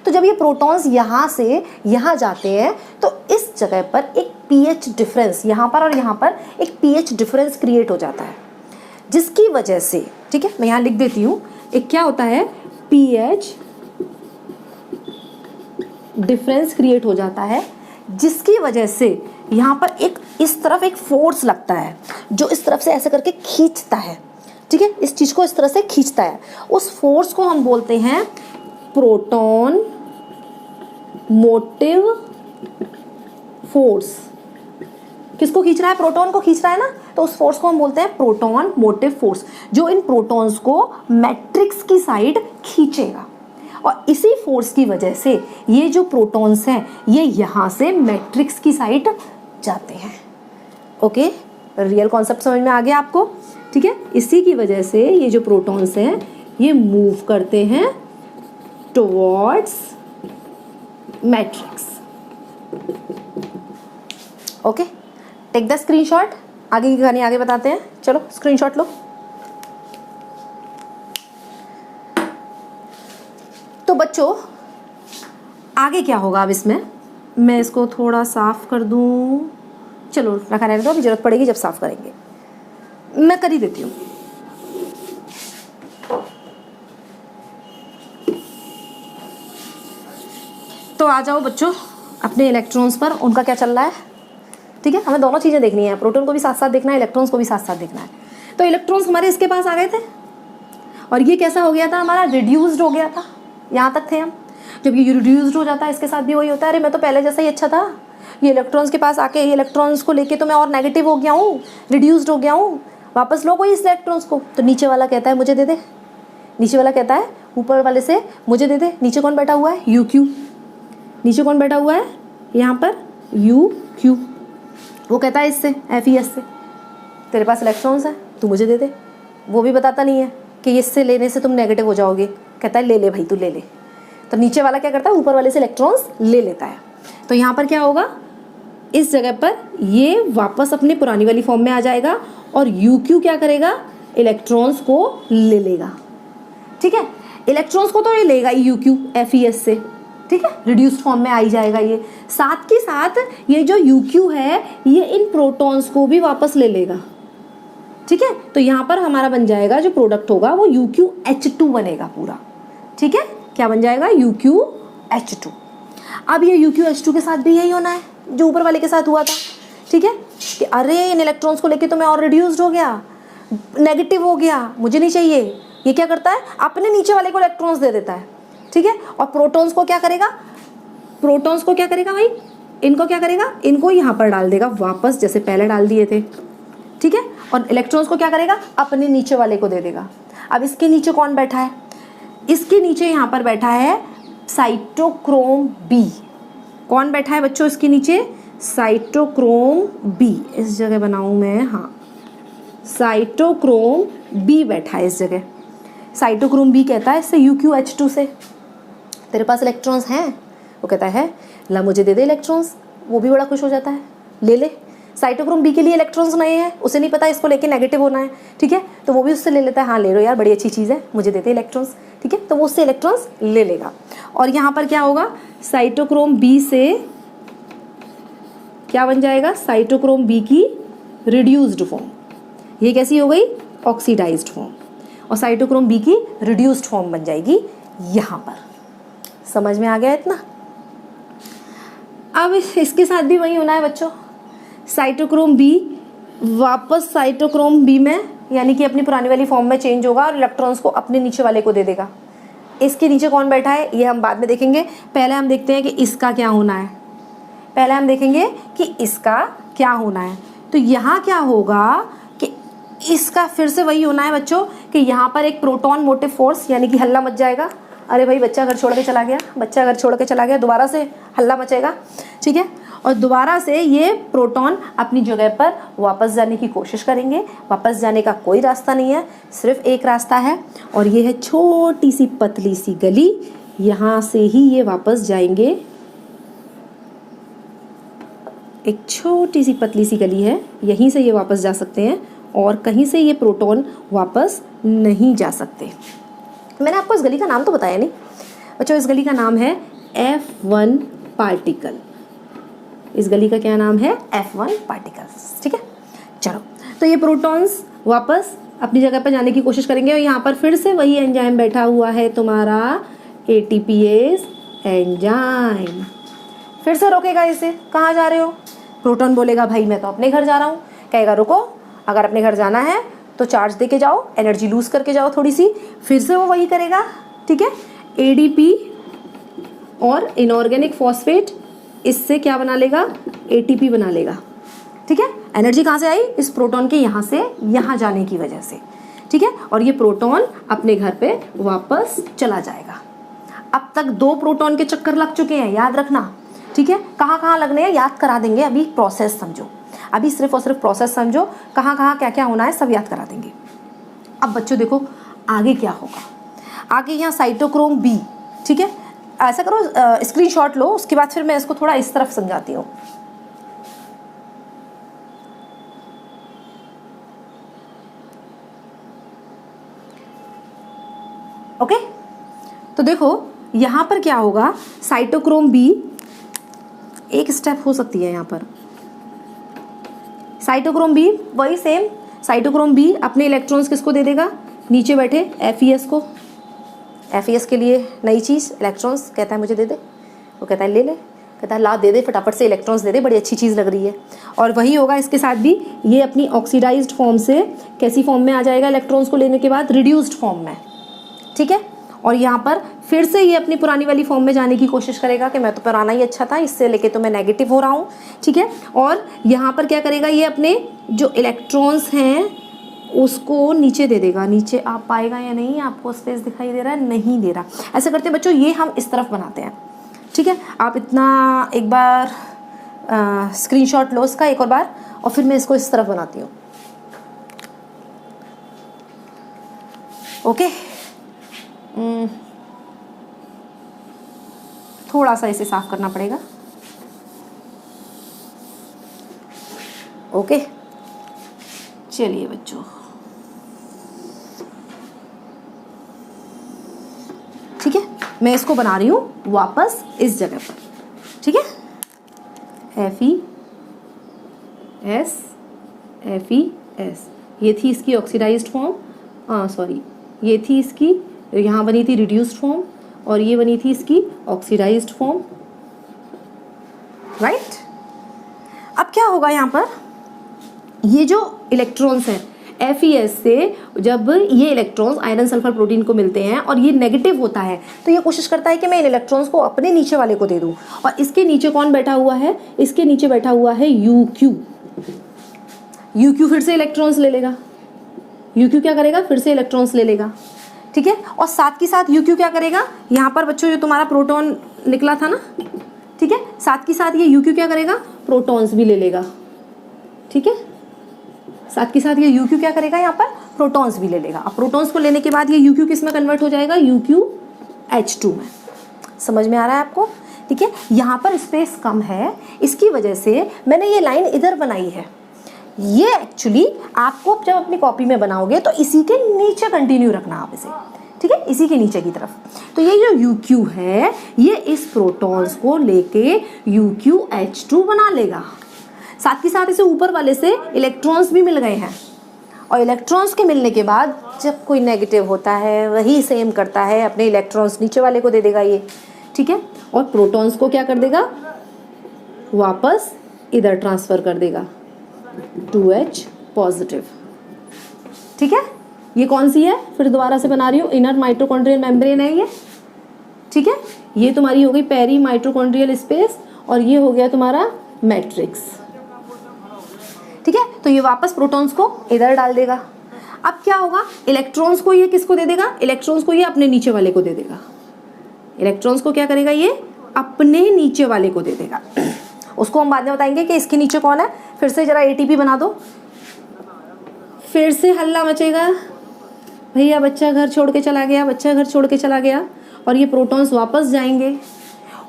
तो जब ये प्रोटॉन्स यहाँ से यहाँ जाते हैं तो इस जगह पर एक pH डिफरेंस, यहाँ पर और यहाँ पर एक pH डिफरेंस क्रिएट हो जाता है, जिसकी वजह से, ठीक है मैं यहाँ लिख देती हूँ, एक क्या होता है pH डिफरेंस क्रिएट हो जाता है, जिसकी वजह से यहाँ पर एक इस तरफ एक फोर्स लगता है जो इस तरफ से ऐसे करके खींचता है, ठीक है, इस चीज़ को इस तरह से खींचता है। उस फोर्स को हम बोलते हैं प्रोटॉन मोटिव फोर्स। किसको खींच रहा है? प्रोटॉन को खींच रहा है ना, तो उस फोर्स को हम बोलते हैं प्रोटॉन मोटिव फोर्स, जो इन प्रोटॉन्स को मैट्रिक्स की साइड खींचेगा। और इसी फोर्स की वजह से ये जो प्रोटॉन्स हैं ये यहाँ से मैट्रिक्स की साइड जाते हैं। ओके, रियल कॉन्सेप्ट समझ में आ गया आपको? ठीक है, इसी की वजह से ये जो प्रोटॉन्स हैं ये मूव करते हैं towards matrix. Okay, take the screenshot. आगे की कहानी आगे बताते हैं। चलो स्क्रीनशॉट लो। तो बच्चों आगे क्या होगा अब इसमें, मैं इसको थोड़ा साफ कर दूं। चलो रखा रहने दो, अभी जरूरत पड़ेगी जब साफ करेंगे, मैं कर ही देती हूँ। तो आ जाओ बच्चों अपने इलेक्ट्रॉन्स पर, उनका क्या चल रहा है। ठीक है, हमें दोनों चीज़ें देखनी है, प्रोटॉन को भी साथ साथ देखना है, इलेक्ट्रॉन्स को भी साथ साथ देखना है। तो इलेक्ट्रॉन्स हमारे इसके पास आ गए थे और ये कैसा हो गया था हमारा, रिड्यूस्ड हो गया था। यहाँ तक थे हम। जब ये रिड्यूस्ड हो जाता है इसके साथ भी वही होता है, अरे मैं तो पहले जैसा ही अच्छा था, ये इलेक्ट्रॉन्स के पास आके ये इलेक्ट्रॉन्स को लेके तो मैं और नेगेटिव हो गया हूँ, रिड्यूस्ड हो गया हूँ, वापस लो कोई इस इलेक्ट्रॉन्स को। तो नीचे वाला कहता है मुझे दे दे, नीचे वाला कहता है ऊपर वाले से मुझे दे दे। नीचे कौन बैठा हुआ है? You Q. नीचे कौन बैठा हुआ है यहाँ पर? You Q. वो कहता है इससे FES से तेरे पास इलेक्ट्रॉन्स हैं, तू मुझे दे दे। वो भी बताता नहीं है कि इससे लेने से तुम नेगेटिव हो जाओगे, कहता है ले ले भाई तू ले ले। तो नीचे वाला क्या करता है? ऊपर वाले से इलेक्ट्रॉन्स ले लेता है। तो यहाँ पर क्या होगा, इस जगह पर ये वापस अपनी पुरानी वाली फॉर्म में आ जाएगा और यू क्यू क्या करेगा? इलेक्ट्रॉन्स को ले लेगा। ठीक है, इलेक्ट्रॉन्स को तो ये लेगा यू क्यू FES से, ठीक है, रिड्यूस्ड फॉर्म में आ ही जाएगा ये। साथ के साथ ये जो यू क्यू है ये इन प्रोटॉन्स को भी वापस ले लेगा। ठीक है, तो यहाँ पर हमारा बन जाएगा जो प्रोडक्ट होगा वो UQH2 बनेगा पूरा। ठीक है, क्या बन जाएगा? UQH2। अब ये UQH2 के साथ भी यही होना है जो ऊपर वाले के साथ हुआ था। ठीक है, कि अरे इन इलेक्ट्रॉन्स को लेके तो मैं और रिड्यूस्ड हो गया, नेगेटिव हो गया, मुझे नहीं चाहिए। ये क्या करता है? अपने नीचे वाले को इलेक्ट्रॉन्स दे देता है। ठीक है, और प्रोटॉन्स को क्या करेगा? प्रोटॉन्स को क्या करेगा भाई? इनको क्या करेगा? इनको यहाँ पर डाल देगा वापस, जैसे पहले डाल दिए थे। ठीक है, और इलेक्ट्रॉन्स को क्या करेगा? अपने नीचे वाले को दे देगा। अब इसके नीचे कौन बैठा है? इसके नीचे यहाँ पर बैठा है साइटोक्रोम B। कौन बैठा है बच्चों इसके नीचे? Cytochrome B। इस जगह बनाऊँ मैं, हाँ, साइटोक्रोम B बैठा है इस जगह। साइटोक्रोम B कहता है इससे UQH2 से तेरे पास इलेक्ट्रॉन्स हैं? वो कहता है ला मुझे दे दे इलेक्ट्रॉन्स। वो भी बड़ा खुश हो जाता है, ले ले। साइटोक्रोम B के लिए इलेक्ट्रॉन्स नए हैं, उसे नहीं पता इसको लेके नेगेटिव होना है। ठीक है, तो वो भी उससे ले लेता है, हाँ ले लो यार बड़ी अच्छी चीज़ है, मुझे दे दे इलेक्ट्रॉन्स। ठीक है, तो वो उससे इलेक्ट्रॉन्स ले लेगा। और यहाँ पर क्या होगा? साइटोक्रोम B से क्या बन जाएगा? साइटोक्रोम B की रिड्यूस्ड फॉर्म। ये कैसी हो गई? Oxidised form. और साइटोक्रोम B की रिड्यूस्ड फॉर्म बन जाएगी यहाँ पर। समझ में आ गया इतना? अब इसके साथ भी वही होना है बच्चों। साइटोक्रोम B वापस साइटोक्रोम B में यानी कि अपनी पुरानी वाली फॉर्म में चेंज होगा और इलेक्ट्रॉन्स को अपने नीचे वाले को दे देगा। इसके नीचे कौन बैठा है ये हम बाद में देखेंगे। पहले हम देखते हैं कि इसका क्या होना है। पहले हम देखेंगे कि इसका क्या होना है। तो यहाँ क्या होगा कि इसका फिर से वही होना है बच्चों कि यहाँ पर एक प्रोटॉन मोटिव फोर्स यानी कि हल्ला मच जाएगा। अरे भाई बच्चा घर छोड़ के चला गया, बच्चा घर छोड़ के चला गया, दोबारा से हल्ला मचेगा। ठीक है, और दोबारा से ये प्रोटॉन अपनी जगह पर वापस जाने की कोशिश करेंगे। वापस जाने का कोई रास्ता नहीं है, सिर्फ एक रास्ता है और ये है छोटी सी पतली सी गली। यहाँ से ही ये वापस जाएंगे। एक छोटी सी पतली सी गली है, यहीं से ये वापस जा सकते हैं और कहीं से ये प्रोटॉन वापस नहीं जा सकते। मैंने आपको इस गली का नाम तो बताया नहीं बच्चों। इस गली का नाम है F1 पार्टिकल। इस गली का क्या नाम है? F1 particles. ठीक है, चलो तो ये प्रोटॉन्स वापस अपनी जगह पर जाने की कोशिश करेंगे और यहाँ पर फिर से वही एंजाइम बैठा हुआ है तुम्हारा ATPase एंजाइम। फिर से रोकेगा इसे, कहाँ जा रहे हो? प्रोटॉन बोलेगा भाई मैं तो अपने घर जा रहा हूँ, कहेगा रुको, अगर अपने घर जाना है तो चार्ज दे के जाओ, एनर्जी लूज करके जाओ थोड़ी सी। फिर से वो वही करेगा, ठीक है। एडीपी और इनऑर्गेनिक फॉस्फेट इससे क्या बना लेगा? एटीपी बना लेगा, ठीक है। एनर्जी कहाँ से आई? इस प्रोटॉन के यहाँ से यहाँ जाने की वजह से, ठीक है। और ये प्रोटॉन अपने घर पे वापस चला जाएगा। अब तक 2 प्रोटॉन के चक्कर लग चुके हैं, याद रखना, ठीक है। कहाँ कहाँ लगने हैं याद करा देंगे, अभी प्रोसेस समझो, अभी सिर्फ और सिर्फ प्रोसेस समझो, कहाँ कहाँ क्या क्या होना है सब याद करा देंगे। अब बच्चों देखो आगे क्या होगा। आगे यहाँ साइटोक्रोम बी, ठीक है। ऐसा करो स्क्रीनशॉट लो, उसके बाद फिर मैं इसको थोड़ा इस तरफ समझाती हूँ। ओके, तो देखो यहाँ पर क्या होगा, साइटोक्रोम बी एक स्टेप हो सकती है यहाँ पर। साइटोक्रोम बी वही सेम, साइटोक्रोम बी अपने इलेक्ट्रॉन्स किसको दे देगा? नीचे बैठे एफईएस को। एफईएस के लिए नई चीज़ इलेक्ट्रॉन्स, कहता है मुझे दे दे, वो कहता है ले ले, कहता है ला दे दे फटाफट से इलेक्ट्रॉन्स दे दे, बड़ी अच्छी चीज़ लग रही है। और वही होगा इसके साथ भी, ये अपनी ऑक्सीडाइज्ड फॉर्म से कैसी फॉर्म में आ जाएगा इलेक्ट्रॉन्स को लेने के बाद? रिड्यूस्ड फॉर्म में, ठीक है। और यहाँ पर फिर से ये अपनी पुरानी वाली फॉर्म में जाने की कोशिश करेगा कि मैं तो पुराना ही अच्छा था, इससे लेके तो मैं नेगेटिव हो रहा हूँ, ठीक है। और यहाँ पर क्या करेगा, ये अपने जो इलेक्ट्रॉन्स हैं उसको नीचे दे देगा। नीचे आप पाएगा या नहीं, आपको स्पेस दिखाई दे रहा है? नहीं दे रहा। ऐसे करते बच्चों, ये हम इस तरफ बनाते हैं, ठीक है। आप इतना एक बार स्क्रीनशॉट लो इसका एक और बार, और फिर मैं इसको इस तरफ बनाती हूँ। ओके, थोड़ा सा इसे साफ करना पड़ेगा। ओके, चलिए बच्चों, ठीक है, मैं इसको बना रही हूँ वापस इस जगह पर, ठीक है। FeS ये थी इसकी ऑक्सीडाइज्ड फॉर्म, सॉरी ये थी इसकी, यहाँ बनी थी रिड्यूस्ड फॉर्म, और ये बनी थी इसकी ऑक्सीडाइज्ड फॉर्म, राइट। अब क्या होगा यहाँ पर, ये जो इलेक्ट्रॉन्स हैं FeS से जब ये इलेक्ट्रॉन्स आयरन सल्फर प्रोटीन को मिलते हैं और ये नेगेटिव होता है, तो ये कोशिश करता है कि मैं इन इलेक्ट्रॉन्स को अपने नीचे वाले को दे दूं। और इसके नीचे कौन बैठा हुआ है? इसके नीचे बैठा हुआ है UQ। UQ फिर से इलेक्ट्रॉन्स ले लेगा। UQ क्या करेगा? फिर से इलेक्ट्रॉन्स ले लेगा, ठीक है। और साथ के साथ UQ क्या करेगा? यहाँ पर बच्चों जो तुम्हारा प्रोटॉन निकला था ना, ठीक है, साथ के साथ ये UQ क्या करेगा? प्रोटॉन्स भी ले लेगा, ठीक है। साथ के साथ ये UQ क्या करेगा? यहाँ पर प्रोटॉन्स भी ले लेगा। अब प्रोटॉन्स को लेने के बाद ये UQ किस में कन्वर्ट हो जाएगा? UQH2 में। समझ में आ रहा है आपको? ठीक है, यहाँ पर स्पेस कम है, इसकी वजह से मैंने ये लाइन इधर बनाई है। ये एक्चुअली आपको जब अपनी कॉपी में बनाओगे तो इसी के नीचे कंटिन्यू रखना आप इसे, ठीक है, इसी के नीचे की तरफ। तो ये जो UQ है ये इस प्रोटॉन्स को लेके UQH2 बना लेगा। साथ ही साथ इसे ऊपर वाले से इलेक्ट्रॉन्स भी मिल गए हैं, और इलेक्ट्रॉन्स के मिलने के बाद जब कोई नेगेटिव होता है वही सेम करता है, अपने इलेक्ट्रॉन्स नीचे वाले को दे देगा ये, ठीक है। और प्रोटॉन्स को क्या कर देगा? वापस इधर ट्रांसफर कर देगा, 2H पॉजिटिव, ठीक है। ये कौन सी है? फिर दोबारा से बना रही हूँ, इनर माइटोकॉन्ड्रियल मेम्ब्रेन है ये, ठीक है। ये तुम्हारी हो गई पेरी माइटोकॉन्ड्रियल स्पेस, और ये हो गया तुम्हारा मैट्रिक्स, ठीक है। तो ये वापस प्रोटॉन्स को इधर डाल देगा। अब क्या होगा? इलेक्ट्रॉन्स को ये किसको दे देगा? इलेक्ट्रॉन्स को ये अपने नीचे वाले को दे देगा। इलेक्ट्रॉन्स को क्या करेगा? ये अपने नीचे वाले को दे देगा। उसको हम बाद में बताएंगे कि इसके नीचे कौन है। फिर से जरा ATP बना दो, फिर से हल्ला मचेगा, भैया बच्चा घर छोड़ के चला गया, बच्चा घर छोड़ के चला गया। और ये प्रोटॉन्स वापस जाएंगे,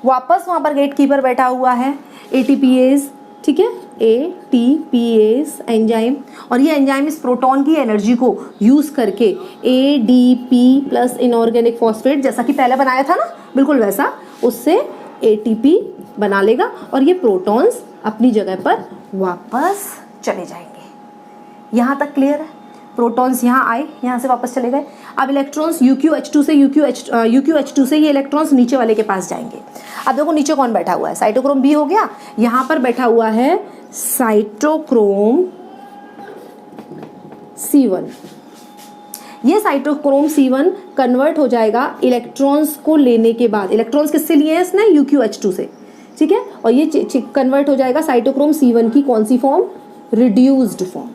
वापस वहाँ पर गेट कीपर बैठा हुआ है ATPase, ठीक है, ATPase एंजाइम। और ये एंजाइम इस प्रोटॉन की एनर्जी को यूज़ करके ADP प्लस इनऑर्गेनिक फॉस्फेट, जैसा कि पहले बनाया था ना, बिल्कुल वैसा, उससे ATP बना लेगा, और ये प्रोटॉन्स अपनी जगह पर वापस चले जाएंगे। यहाँ तक क्लियर है? प्रोटॉन्स यहाँ आए, यहाँ से वापस चले गए। अब इलेक्ट्रॉन्स UQH2 से UQH2 से ये इलेक्ट्रॉन्स नीचे वाले के पास जाएंगे। अब देखो नीचे कौन बैठा हुआ है, साइटोक्रोम B हो गया, यहाँ पर बैठा हुआ है साइटोक्रोम C1। ये साइटोक्रोम C1 कन्वर्ट हो जाएगा इलेक्ट्रॉन्स को लेने के बाद। इलेक्ट्रॉन्स किससे लिए हैं इसने? UQH2 से, ठीक है। और ये कन्वर्ट हो जाएगा साइटोक्रोम C1 की कौन सी फॉर्म? Reduced form.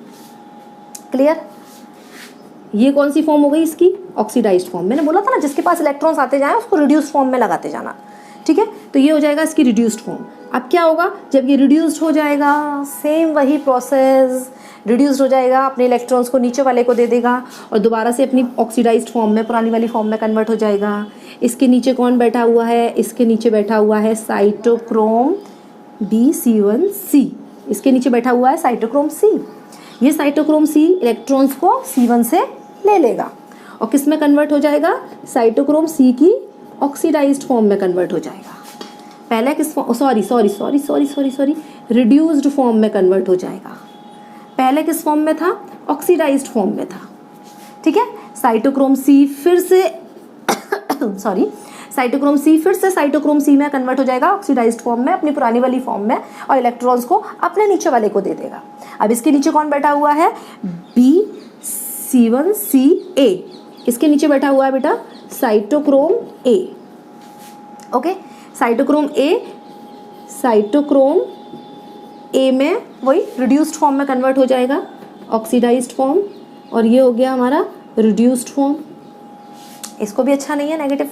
क्लियर? ये कौन सी फॉर्म हो गई इसकी? Oxidised form. मैंने बोला था ना जिसके पास इलेक्ट्रॉन्स आते जाएं उसको रिड्यूस्ड फॉर्म में लगाते जाना, ठीक है। तो ये हो जाएगा इसकी रिड्यूस्ड फॉर्म। अब क्या होगा जब ये रिड्यूस्ड हो जाएगा? सेम वही प्रोसेस, रिड्यूस्ड हो जाएगा, अपने इलेक्ट्रॉन्स को नीचे वाले को दे देगा और दोबारा से अपनी ऑक्सीडाइज्ड फॉर्म में, पुरानी वाली फॉर्म में कन्वर्ट हो जाएगा। इसके नीचे कौन बैठा हुआ है? इसके नीचे बैठा हुआ है साइटोक्रोम BC1C। इसके नीचे बैठा हुआ है साइटोक्रोम C। ये साइटोक्रोम C इलेक्ट्रॉन्स को C1 से ले लेगा और किस में कन्वर्ट हो जाएगा? साइटोक्रोम C की ऑक्सीडाइज्ड फॉर्म में कन्वर्ट हो जाएगा। पहले किस सॉरी रिड्यूस्ड फॉर्म में कन्वर्ट हो जाएगा। पहले किस फॉर्म में था? ऑक्सीडाइज्ड फॉर्म में था, ठीक है। साइटोक्रोम C फिर से साइटोक्रोम C फिर से साइटोक्रोम C में कन्वर्ट हो जाएगा ऑक्सीडाइज्ड फॉर्म में, अपनी पुरानी वाली फॉर्म में, और इलेक्ट्रॉन्स को अपने नीचे वाले को दे देगा। अब इसके नीचे कौन बैठा हुआ है? BC1CA। इसके नीचे बैठा हुआ है बेटा cytochrome A। Okay, cytochrome A में वही रिड्यूस्ड फॉर्म में कन्वर्ट हो जाएगा, ऑक्सीडाइज्ड फॉर्म, और ये हो गया हमारा रिड्यूस्ड फॉर्म। इसको भी अच्छा नहीं है नेगेटिव,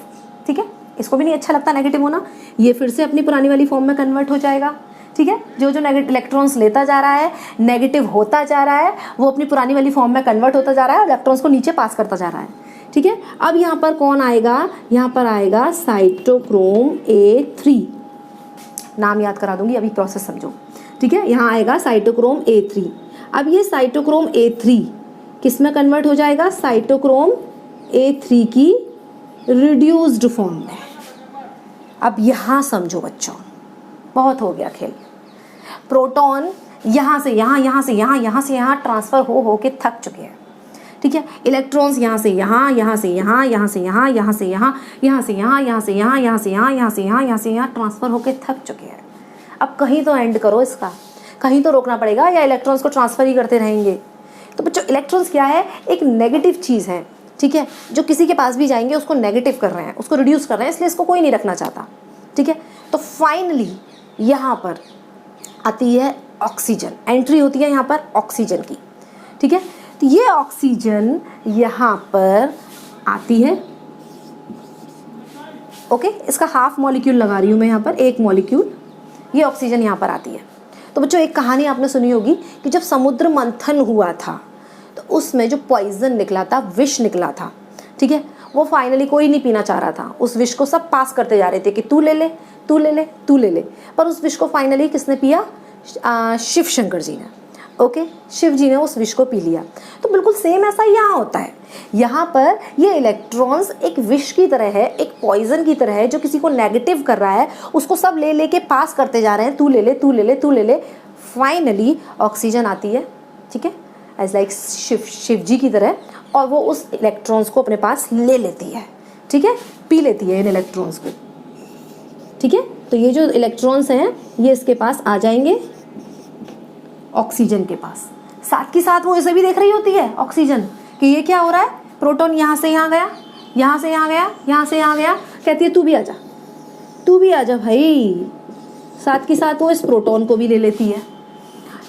ठीक है, इसको भी नहीं अच्छा लगता नेगेटिव होना। ये फिर से अपनी पुरानी वाली फॉर्म में कन्वर्ट हो जाएगा, ठीक है। जो नेगेटिव इलेक्ट्रॉन्स लेता जा रहा है, नेगेटिव होता जा रहा है, वो अपनी पुरानी वाली फॉर्म में कन्वर्ट होता जा रहा है और इलेक्ट्रॉन्स को नीचे पास करता जा रहा है, ठीक है। अब यहाँ पर कौन आएगा? यहाँ पर आएगा साइटोक्रोम A3। नाम याद करा दूंगी, अभी प्रोसेस समझो, ठीक है। यहाँ आएगा साइटोक्रोम A3। अब ये साइटोक्रोम A3 किस में कन्वर्ट हो जाएगा? साइटोक्रोम A3 की रिड्यूस्ड फॉर्म में। अब यहाँ समझो बच्चों, बहुत हो गया खेल। प्रोटॉन यहाँ से यहाँ, यहाँ से यहाँ, यहाँ से यहाँ ट्रांसफ़र हो के थक चुके हैं, ठीक है। इलेक्ट्रॉन्स यहाँ से यहाँ, यहाँ से यहाँ, यहाँ से यहाँ, यहाँ से यहाँ, यहाँ से यहाँ, यहाँ से यहाँ, यहाँ से यहाँ, यहाँ से यहाँ, यहाँ से यहाँ ट्रांसफ़र होके थक चुके हैं। अब कहीं तो एंड करो इसका, कहीं तो रोकना पड़ेगा, या इलेक्ट्रॉन्स को ट्रांसफ़र ही करते रहेंगे। तो बच्चों इलेक्ट्रॉन्स क्या है? एक नेगेटिव चीज़ है, ठीक है, जो किसी के पास भी जाएंगे उसको नेगेटिव कर रहे हैं, उसको रिड्यूस कर रहे हैं, इसलिए इसको कोई नहीं रखना चाहता, ठीक है। तो फाइनली यहाँ पर आती है ऑक्सीजन, एंट्री होती है यहाँ पर ऑक्सीजन की, ठीक है। तो ये ऑक्सीजन यहाँ पर आती है, ओके। इसका हाफ मॉलिक्यूल लगा रही हूँ मैं यहाँ पर, एक मॉलिक्यूल, ये ऑक्सीजन यहाँ पर आती है। तो बच्चों एक कहानी आपने सुनी होगी कि जब समुद्र मंथन हुआ था तो उसमें जो पॉइजन निकला था, विष निकला था, ठीक है, वो फाइनली कोई नहीं पीना चाह रहा था। उस विष को सब पास करते जा रहे थे कि तू ले ले, तू ले ले, तू ले ले, पर उस विष को फाइनली किसने पिया? शिव शंकर जी ने, ओके, शिव जी ने उस विष को पी लिया। तो बिल्कुल सेम ऐसा यहाँ होता है। यहाँ पर ये इलेक्ट्रॉन्स एक विष की तरह है, एक पॉइजन की तरह है, जो किसी को नेगेटिव कर रहा है, उसको सब ले लेके पास करते जा रहे हैं, तू ले ले, तू ले ले, तू ले ले। फाइनली ऑक्सीजन आती है, ठीक है, एज लाइक शिव जी की तरह, और वो उस इलेक्ट्रॉन्स को अपने पास ले लेती है, ठीक है, पी लेती है इन इलेक्ट्रॉन्स को, ठीक है। तो ये जो इलेक्ट्रॉन्स हैं ये इसके पास आ जाएंगे ऑक्सीजन के पास। साथ के साथ वो इसे भी देख रही होती है ऑक्सीजन कि ये क्या हो रहा है, प्रोटॉन यहाँ से यहाँ गया, यहाँ से यहाँ गया, यहाँ से यहाँ गया, कहती है तू भी आजा, तू भी आजा भाई। साथ के साथ वो इस प्रोटॉन को भी ले लेती है।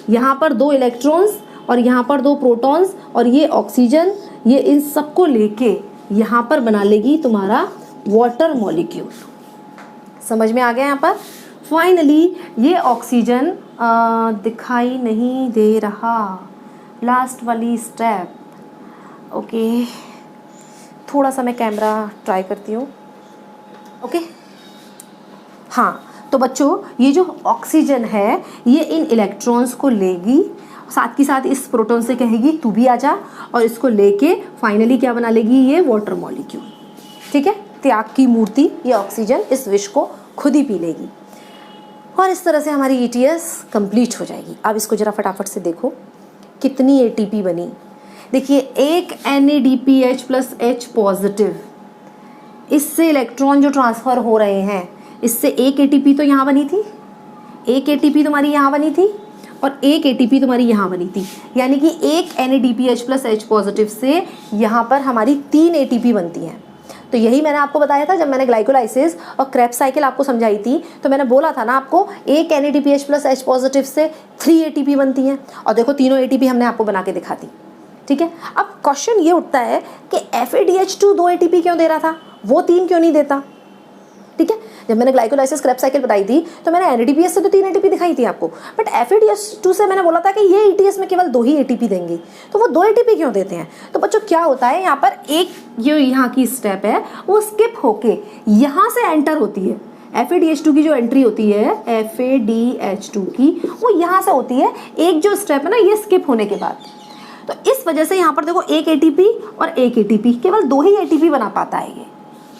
यहाँ पर 2 इलेक्ट्रॉन्स और यहाँ पर 2 प्रोटॉन्स, और ये ऑक्सीजन, ये इन सबको लेके यहाँ पर बना लेगी तुम्हारा वाटर मॉलिक्यूल। समझ में आ गया यहाँ पर? फाइनली ये ऑक्सीजन दिखाई नहीं दे रहा, लास्ट वाली स्टेप, ओके। थोड़ा सा मैं कैमरा ट्राई करती हूँ, ओके। हाँ, तो बच्चों ये जो ऑक्सीजन है ये इन इलेक्ट्रॉन्स को लेगी, साथ ही साथ इस प्रोटॉन से कहेगी तू भी आजा, और इसको लेके फाइनली क्या बना लेगी? ये वाटर मॉलिक्यूल, ठीक है। त्याग की मूर्ति ये ऑक्सीजन इस विष को खुद ही पी लेगी, और इस तरह से हमारी ETS कंप्लीट हो जाएगी। अब इसको ज़रा फटाफट से देखो कितनी ATP बनी। देखिए एक NADPH प्लस H पॉजिटिव, इससे इलेक्ट्रॉन जो ट्रांसफ़र हो रहे हैं, इससे एक ATP तो यहाँ बनी थी, एक ATP तुम्हारी यहाँ बनी थी और एक ATP तुम्हारी यहाँ बनी थी, यानी कि एक NADPH प्लस H पॉजिटिव से यहाँ पर हमारी 3 ATP बनती हैं। तो यही मैंने आपको बताया था जब मैंने ग्लाइकोलाइसिस और क्रेब्स साइकिल आपको समझाई थी, तो मैंने बोला था ना आपको एक NADPH प्लस H पॉजिटिव से 3 ATP बनती हैं, और देखो तीनों ATP हमने आपको बना के दिखा दी। ठीक है, अब क्वेश्चन ये उठता है कि FADH2 2 ATP क्यों दे रहा था, वो 3 क्यों नहीं देता। ठीक है, जब मैंने ग्लाइकोलाइसिस क्रेब्स साइकिल बताई थी तो मैंने NADPH से तो 3 ATP दिखाई थी आपको, बट FADH2 से मैंने बोला था कि ये ETS में केवल 2 ही ATP देंगे, तो वो 2 ATP क्यों देते हैं। तो बच्चों क्या होता है, यहाँ पर एक जो यहाँ की स्टेप है वो स्किप होके यहाँ से एंटर होती है। FADH2 की जो एंट्री होती है, FADH2 की, वो यहाँ से होती है, एक जो स्टेप है ना ये स्किप होने के बाद। तो इस वजह से यहाँ पर देखो एक ATP और एक ATP, केवल 2 ही ATP बना पाता है ये,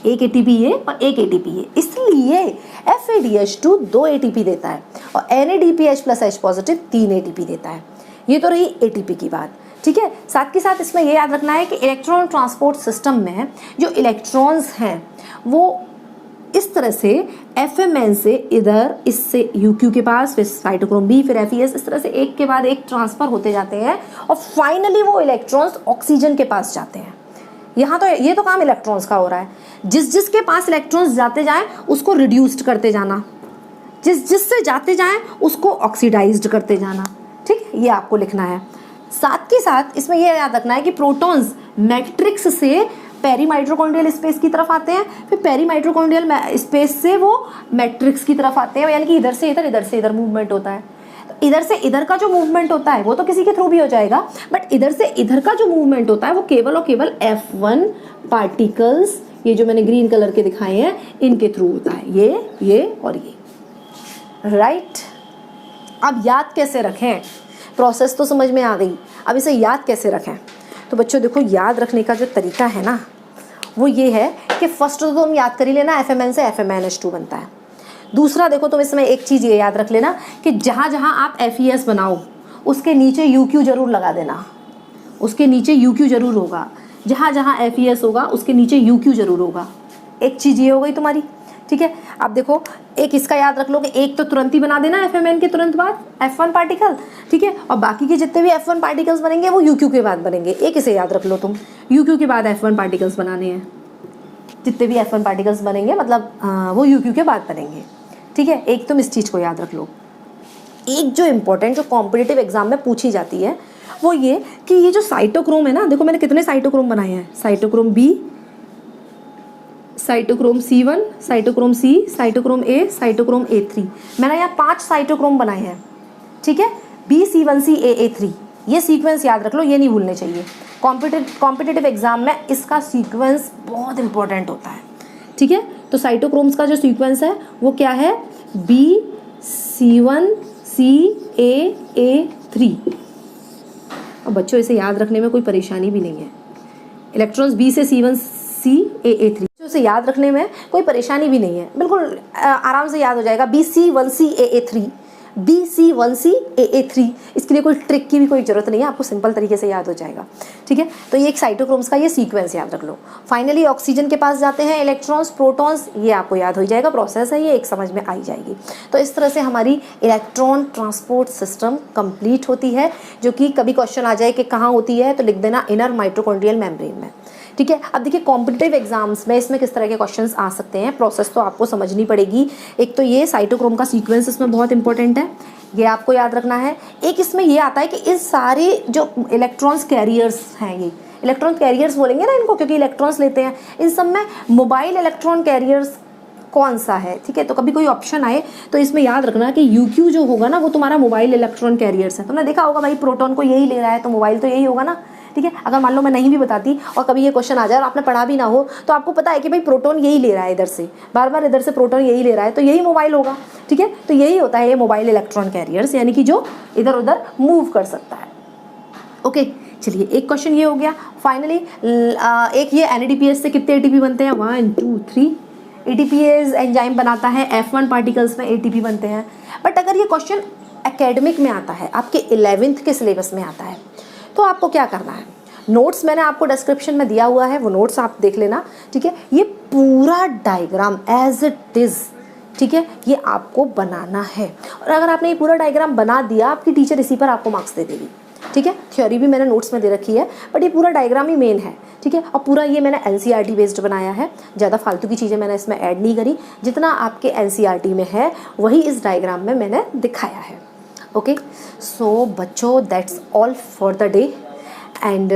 एक ATP ये और एक ATP ये, इसलिए FADH2 2 ATP देता है और NADPH plus H positive 3 ATP देता है। ये तो रही ATP की बात। ठीक है, साथ के साथ इसमें ये याद रखना है कि इलेक्ट्रॉन ट्रांसपोर्ट सिस्टम में जो इलेक्ट्रॉन्स हैं वो इस तरह से FMN से इधर, इससे UQ के पास, फिर साइटोक्रोम B, फिर FES, इस तरह से एक के बाद एक ट्रांसफर होते जाते हैं और फाइनली वो इलेक्ट्रॉन्स ऑक्सीजन के पास जाते हैं। यहाँ तो ये तो काम इलेक्ट्रॉन्स का हो रहा है, जिसके पास इलेक्ट्रॉन्स जाते जाएं उसको रिड्यूस्ड करते जाना, जिससे जाते जाएं उसको ऑक्सीडाइज्ड करते जाना। ठीक, ये आपको लिखना है। साथ के साथ इसमें ये याद रखना है कि प्रोटॉन्स मैट्रिक्स से पेरी माइटोकॉन्ड्रियल स्पेस की तरफ आते हैं, फिर पेरी माइटोकॉन्ड्रियल स्पेस से वो मैट्रिक्स की तरफ आते हैं, यानी कि इधर से इधर मूवमेंट होता है। तो इधर से इधर का जो मूवमेंट होता है वो तो किसी के थ्रू भी हो जाएगा, बट इधर से इधर का जो मूवमेंट होता है वो केवल और केवल F1 पार्टिकल्स, ये जो मैंने ग्रीन कलर के दिखाए हैं, इनके थ्रू होता है, ये और ये। राइट, अब याद कैसे रखें, प्रोसेस तो समझ में आ गई, अब इसे याद कैसे रखें। तो बच्चों देखो, याद रखने का जो तरीका है ना वो ये है कि फर्स्ट तो तुम याद कर ही लेना FMN से FMNH2 बनता है। दूसरा देखो, तुम इसमें एक चीज़ ये याद रख लेना कि जहाँ जहाँ आप FES बनाओ उसके नीचे UQ जरूर लगा देना, उसके नीचे UQ जरूर होगा, जहाँ जहाँ FES होगा उसके नीचे UQ जरूर होगा। एक चीज़ ये हो गई तुम्हारी। ठीक है, अब देखो एक इसका याद रख लो कि एक तो तुरंत ही बना देना FMN के तुरंत बाद F1 पार्टिकल। ठीक है, और बाकी के जितने भी F1 पार्टिकल्स बनेंगे वो UQ के बाद बनेंगे। एक इसे याद रख लो तुम, UQ के बाद F1 पार्टिकल्स बनाने हैं, जितने भी F1 पार्टिकल्स बनेंगे मतलब वो UQ के बाद बनेंगे। ठीक है, एक तुम इस चीज़ को याद रख लो। एक जो इम्पोर्टेंट जो कॉम्पिटिटिव एग्जाम में पूछी जाती है वो ये कि ये जो साइटोक्रोम है ना, देखो मैंने कितने साइटोक्रोम बनाए हैं, cytochrome B, cytochrome C1, cytochrome C, cytochrome A, cytochrome A3, मैंने यहाँ 5 साइटोक्रोम बनाए हैं। ठीक है, B, C1C, A3, ये सीक्वेंस याद रख लो, ये नहीं भूलने चाहिए। कॉम्पिटिटिव एग्जाम में इसका सीक्वेंस बहुत इंपॉर्टेंट होता है। ठीक है, तो साइटोक्रोम्स का जो सीक्वेंस है वो क्या है, B, C1, C, A3। और बच्चों इसे याद रखने में कोई परेशानी भी नहीं है, इलेक्ट्रॉन्स B से C1, C, A3, उसे याद रखने में कोई परेशानी भी नहीं है, बिल्कुल आराम से याद हो जाएगा। BC1C AA3, BC1C AA3, इसके लिए कोई ट्रिक की भी कोई ज़रूरत नहीं है, आपको सिंपल तरीके से याद हो जाएगा। ठीक है, तो ये एक साइटोक्रोम्स का ये सीक्वेंस याद रख लो। फाइनली ऑक्सीजन के पास जाते हैं इलेक्ट्रॉन्स, प्रोटॉन्स, ये आपको याद हो जाएगा, प्रोसेस है ये, एक समझ में आई जाएगी। तो इस तरह से हमारी इलेक्ट्रॉन ट्रांसपोर्ट सिस्टम कंप्लीट होती है, जो कि कभी क्वेश्चन आ जाए कि कहाँ होती है तो लिख देना इनर माइटोकॉन्ड्रियल मेम्ब्रेन में। ठीक है, अब देखिए कॉम्पिटिटिव एग्जाम्स में इसमें किस तरह के क्वेश्चंस आ सकते हैं, प्रोसेस तो आपको समझनी पड़ेगी। एक तो ये साइटोक्रोम का सीक्वेंस इसमें बहुत इंपॉर्टेंट है, ये आपको याद रखना है। एक इसमें ये आता है कि इन सारे जो इलेक्ट्रॉन्स कैरियर्स हैं, ये इलेक्ट्रॉन कैरियर्स बोलेंगे ना इनको, क्योंकि इलेक्ट्रॉन्स लेते हैं, इन सब में मोबाइल इलेक्ट्रॉन कैरियर्स कौन सा है। ठीक है, तो कभी कोई ऑप्शन आए तो इसमें याद रखना कि UQ जो होगा ना वो तुम्हारा मोबाइल इलेक्ट्रॉन कैरियर्स है। तुमने देखा होगा भाई, प्रोटॉन को यही ले रहा है तो मोबाइल तो यही होगा ना। ठीक है, अगर मान लो मैं नहीं भी बताती और कभी ये क्वेश्चन आ जाए और आपने पढ़ा भी ना हो तो आपको पता है कि भाई प्रोटॉन यही ले रहा है, इधर से बार बार इधर से प्रोटॉन यही ले रहा है, तो यही मोबाइल होगा। ठीक है, तो यही होता है ये मोबाइल इलेक्ट्रॉन कैरियर्स, यानी कि जो इधर उधर मूव कर सकता है। ओके, चलिए एक क्वेश्चन ये हो गया। फाइनली एक ये NADPH से कितने ATP बनते हैं, 1 2 3 ATPase एंजाइम बनाता है, F1 पार्टिकल्स में ATP बनते हैं। बट अगर ये क्वेश्चन एकेडमिक में आता है, आपके 11th के सिलेबस में आता है, तो आपको क्या करना है, नोट्स मैंने आपको डिस्क्रिप्शन में दिया हुआ है, वो नोट्स आप देख लेना, ठीक है। ये पूरा डायग्राम एज इट इज़, ठीक है, ये आपको बनाना है। और अगर आपने ये पूरा डायग्राम बना दिया, आपकी टीचर इसी पर आपको मार्क्स दे देगी, ठीक है। थ्योरी भी मैंने नोट्स में दे रखी है, बट ये पूरा डायग्राम ही मेन है, ठीक है। और पूरा ये मैंने NCERT बेस्ड बनाया है, ज़्यादा फालतू की चीज़ें मैंने इसमें ऐड नहीं करी। जितना आपके NCERT में है वही इस डायग्राम में मैंने दिखाया है। ओके, सो बच्चों, that's all for the day and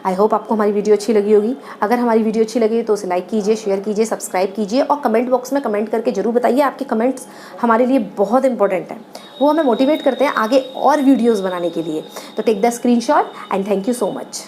I hope आपको हमारी वीडियो अच्छी लगी होगी। अगर हमारी वीडियो अच्छी लगी तो उसे लाइक कीजिए, शेयर कीजिए, सब्सक्राइब कीजिए और कमेंट बॉक्स में कमेंट करके ज़रूर बताइए। आपके कमेंट्स हमारे लिए बहुत इंपॉर्टेंट हैं, वो हमें मोटिवेट करते हैं आगे और वीडियोज़ बनाने के लिए। तो take the screenshot and thank you so much.